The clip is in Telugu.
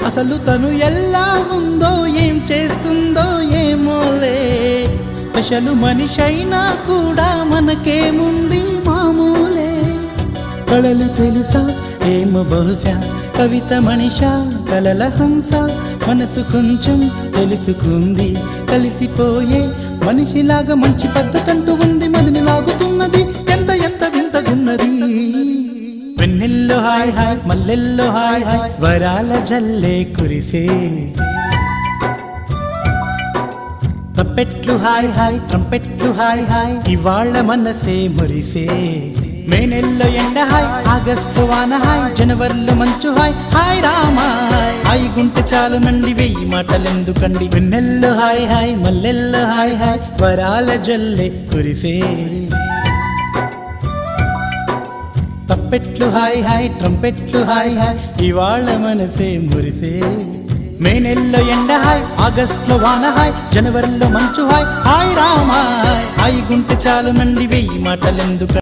అసలు తను ఎలా ఉందో ఏం చేస్తుందో ఏమోలే, స్పెషల్ మనిషైనా కూడా మనకేముంది మామూలే. కళలు తెలుసా ఏమో బహుశా, కవిత మనిషా కలల హంస, మనసు కొంచెం తెలుసుకుంది కలిసిపోయే మనిషిలాగా, మంచి పద్ధతంటూ ఉంది మదిని లాగుతున్నది, ఎంత ఎంత వింతగున్నది. వెన్నెల్లో హాయ్ హాయ్ మల్లెల్లో హాయ్ హాయ్, వరాల జల్లే కురిసే. తప్పెట్లు హాయ్ హాయ్ ట్రంపెట్లు హాయ్ హాయ్, ఇవాళ మనసే మురిసే. మే నెల్లో ఎండ హాయ్, ఆగస్టు వాన హాయ్, జనవరిలో మంచు హాయ్, హాయ్ రామా హాయ్ గుంటె చాలు నండి వెయ్యి మాటలెందుకండి. వెన్నెల్లో హాయ్ హాయ్ మల్లెల్లో హాయ్ హాయ్, వరాల జల్లే కురిసే. తప్పెట్లు హాయ్ హాయ్ ట్రంపెట్లు హాయ్ హాయ్, ఇవాళ మనసే మురిసే. మే నెల్లో ఎండ హాయ్, ఆగస్టులో వాన హాయ్, జనవరిలో మంచు హాయ్, హాయ్ రామా హాయ్ గుంటె చాలు నండి వెయ్యి మాటలెందుకు.